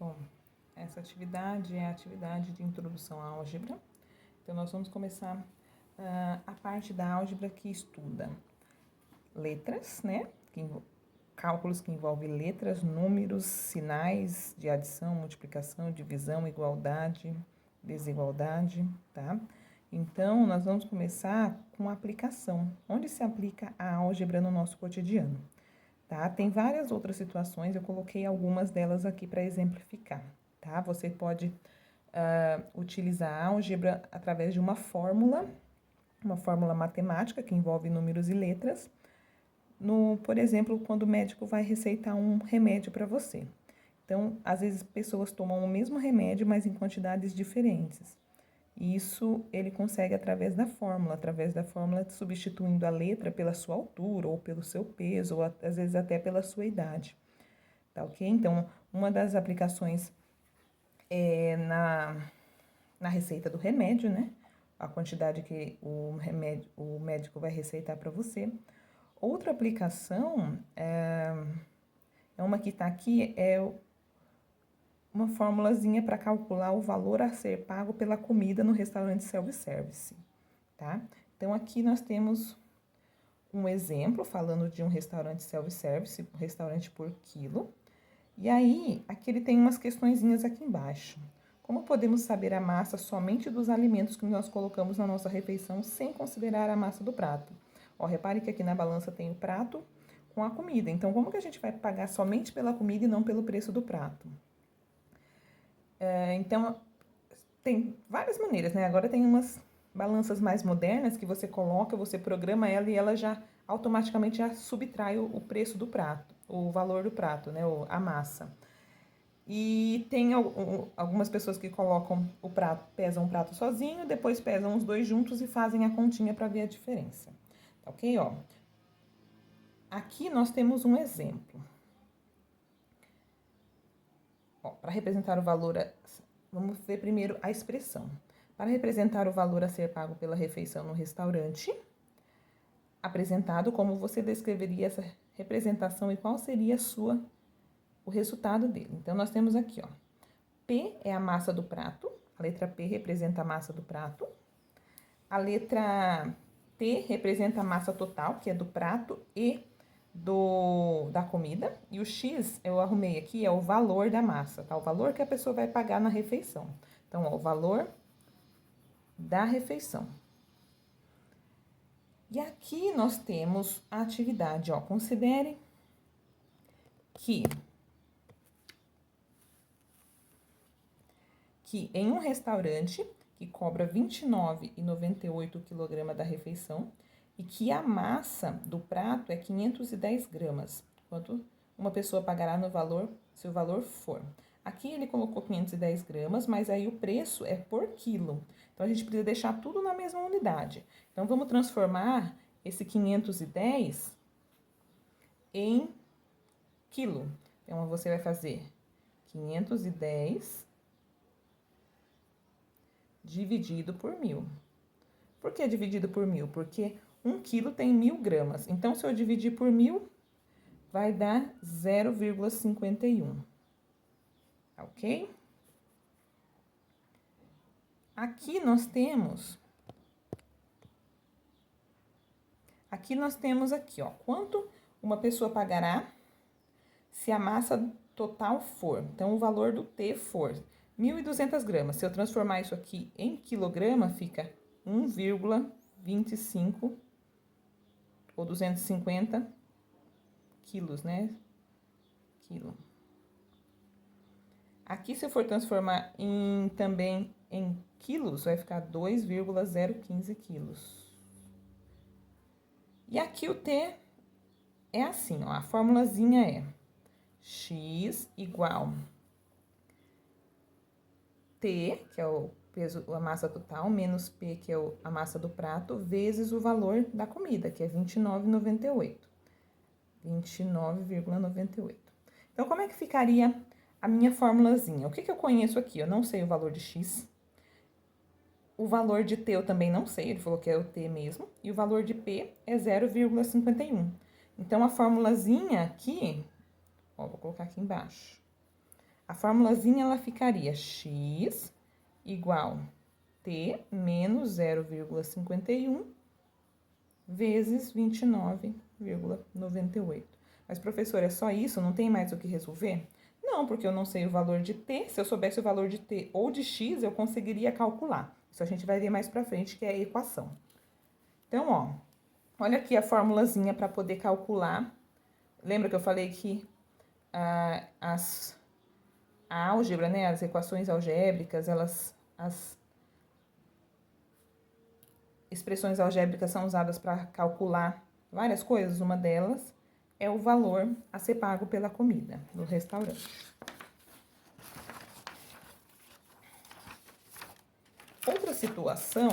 Bom, essa atividade é a atividade de introdução à álgebra. Então, nós vamos começar a parte da álgebra que estuda letras, né? Cálculos que envolvem letras, números, sinais de adição, multiplicação, divisão, igualdade, desigualdade, tá? Então, nós vamos começar com a aplicação. Onde se aplica a álgebra no nosso cotidiano? Tá? Tem várias outras situações, eu coloquei algumas delas aqui para exemplificar, tá? Você pode utilizar a álgebra através de uma fórmula matemática que envolve números e letras, por exemplo, quando o médico vai receitar um remédio para você. Então, às vezes, pessoas tomam o mesmo remédio, mas em quantidades diferentes. Isso ele consegue através da fórmula substituindo a letra pela sua altura, ou pelo seu peso, ou às vezes até pela sua idade. Tá ok? Então, uma das aplicações é na receita do remédio, né? A quantidade que o médico vai receitar para você. Outra aplicação é uma que está aqui, é uma formulazinha para calcular o valor a ser pago pela comida no restaurante self-service, tá? Então, aqui nós temos um exemplo falando de um restaurante self-service, um restaurante por quilo. E aí, aqui ele tem umas questõezinhas aqui embaixo. Como podemos saber a massa somente dos alimentos que nós colocamos na nossa refeição sem considerar a massa do prato? Ó, repare que aqui na balança tem o prato com a comida. Então, como que a gente vai pagar somente pela comida e não pelo preço do prato? Então, tem várias maneiras, né? Agora tem umas balanças mais modernas que você coloca, você programa ela e ela já automaticamente já subtrai o preço do prato, o valor do prato, né? A massa. E tem algumas pessoas que colocam o prato, pesam o prato sozinho, depois pesam os dois juntos e fazem a continha para ver a diferença. Tá ok? Ó. Aqui nós temos um exemplo. Para representar o valor, vamos ver primeiro a expressão. Para representar o valor a ser pago pela refeição no restaurante, apresentado, como você descreveria essa representação e qual seria o resultado dele. Então, nós temos aqui, ó, P é a massa do prato, a letra P representa a massa do prato, a letra T representa a massa total, que é do prato e da comida, e o X, eu arrumei aqui, é o valor da massa, tá? O valor que a pessoa vai pagar na refeição. Então, ó, o valor da refeição. E aqui nós temos a atividade, ó, considere que em um restaurante que cobra R$ 29,98 o quilograma da refeição e que a massa do prato é 510 gramas, quanto uma pessoa pagará no valor, se o valor for. Aqui ele colocou 510 gramas, mas aí o preço é por quilo. Então, a gente precisa deixar tudo na mesma unidade. Então, vamos transformar esse 510 em quilo. Então, você vai fazer 510 dividido por 1.000. Por que dividido por 1.000? Porque 1 quilo tem 1.000 gramas. Então, se eu dividir por 1.000, vai dar 0,51. Ok? Aqui nós temos aqui, ó, quanto uma pessoa pagará se a massa total for. Então, o valor do T for 1.200 gramas. Se eu transformar isso aqui em quilograma, fica 1,25 ou 250 quilos, né? Quilo. Aqui, se eu for transformar também em quilos, vai ficar 2,015 quilos. E aqui o T é assim, ó, a formulazinha é X igual T, que é o peso, a massa total, menos P, que é a massa do prato, vezes o valor da comida, que é 29,98. 29,98. Então, como é que ficaria a minha formulazinha? O que eu conheço aqui? Eu não sei o valor de X. O valor de T eu também não sei, ele falou que é o T mesmo. E o valor de P é 0,51. Então, a formulazinha aqui, ó, vou colocar aqui embaixo. A formulazinha, ela ficaria x igual t menos 0,51 vezes 29,98. Mas, professor, é só isso? Não tem mais o que resolver? Não, porque eu não sei o valor de t. Se eu soubesse o valor de t ou de x, eu conseguiria calcular. Isso a gente vai ver mais pra frente, que é a equação. Então, ó, olha aqui a formulazinha para poder calcular. Lembra que eu falei que a álgebra, né, as equações algébricas, as expressões algébricas são usadas para calcular várias coisas. Uma delas é o valor a ser pago pela comida no restaurante. Outra situação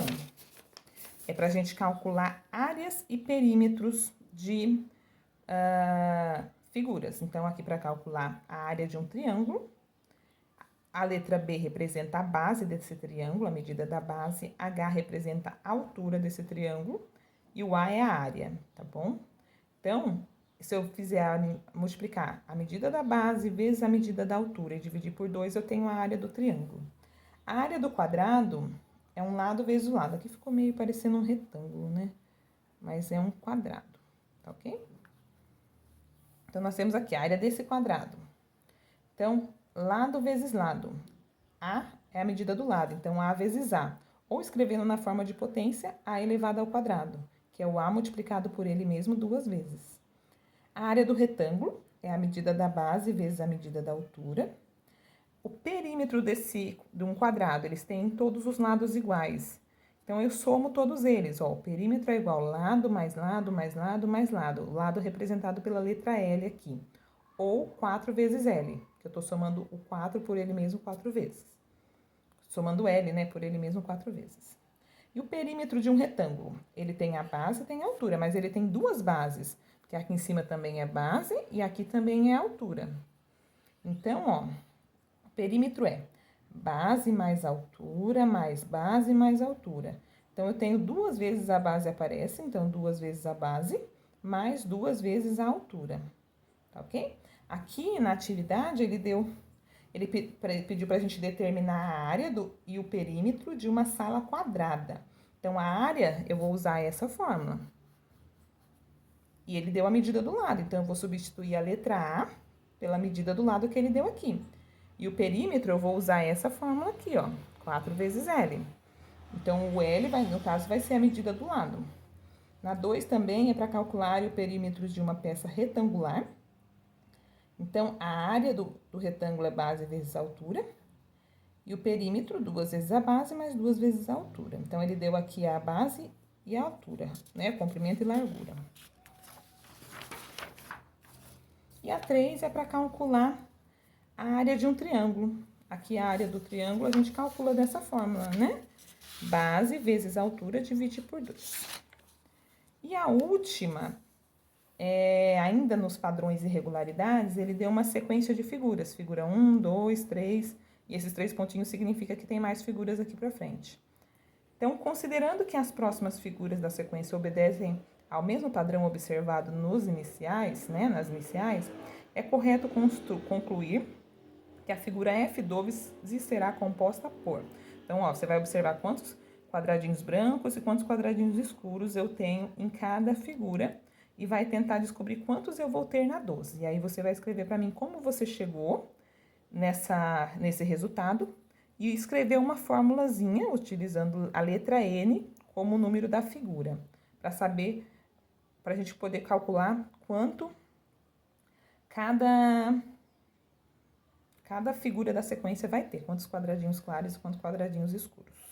é para a gente calcular áreas e perímetros de figuras. Então, aqui para calcular a área de um triângulo, a letra B representa a base desse triângulo, a medida da base, H representa a altura desse triângulo e o A é a área, tá bom? Então, se eu fizer multiplicar a medida da base vezes a medida da altura e dividir por 2, eu tenho a área do triângulo. A área do quadrado é um lado vezes o lado. Aqui ficou meio parecendo um retângulo, né? Mas é um quadrado, tá ok? Então, nós temos aqui a área desse quadrado. Então, lado vezes lado. A é a medida do lado, então A vezes A. Ou escrevendo na forma de potência, A elevado ao quadrado, que é o A multiplicado por ele mesmo 2 vezes. A área do retângulo é a medida da base vezes a medida da altura. O perímetro de um quadrado, eles têm todos os lados iguais. Então, eu somo todos eles, ó. O perímetro é igual lado, mais lado, mais lado, mais lado. O lado representado pela letra L aqui. Ou 4 vezes L, que eu tô somando o 4 por ele mesmo 4 vezes. Somando L, né, por ele mesmo 4 vezes. E o perímetro de um retângulo? Ele tem a base e tem a altura, mas ele tem duas bases. Porque aqui em cima também é base e aqui também é altura. Então, ó, o perímetro é base mais altura, mais base mais altura. Então, eu tenho 2 vezes a base aparece, então 2 vezes a base, mais 2 vezes a altura, tá ok? Aqui na atividade, ele pediu para a gente determinar a área e o perímetro de uma sala quadrada. Então, a área, eu vou usar essa fórmula. E ele deu a medida do lado, então eu vou substituir a letra A pela medida do lado que ele deu aqui. E o perímetro, eu vou usar essa fórmula aqui, ó, 4 vezes L. Então, o L, no caso, vai ser a medida do lado. Na 2 também é para calcular o perímetro de uma peça retangular. Então, a área do retângulo é base vezes a altura. E o perímetro, 2 vezes a base, mais 2 vezes a altura. Então, ele deu aqui a base e a altura, né? Comprimento e largura. E a 3 é para calcular a área de um triângulo. Aqui, a área do triângulo, a gente calcula dessa fórmula, né? Base vezes a altura, divide por 2. E a última, ainda nos padrões e irregularidades, ele deu uma sequência de figuras. Figura 1, 2, 3, e esses 3 pontinhos significa que tem mais figuras aqui para frente. Então, considerando que as próximas figuras da sequência obedecem ao mesmo padrão observado nos iniciais, né, nas iniciais, é correto concluir que a figura F12 será composta por. Então, ó, você vai observar quantos quadradinhos brancos e quantos quadradinhos escuros eu tenho em cada figura e vai tentar descobrir quantos eu vou ter na 12. E aí você vai escrever para mim como você chegou nesse resultado e escrever uma formulazinha utilizando a letra N como o número da figura, para saber, para a gente poder calcular quanto cada figura da sequência vai ter, quantos quadradinhos claros e quantos quadradinhos escuros.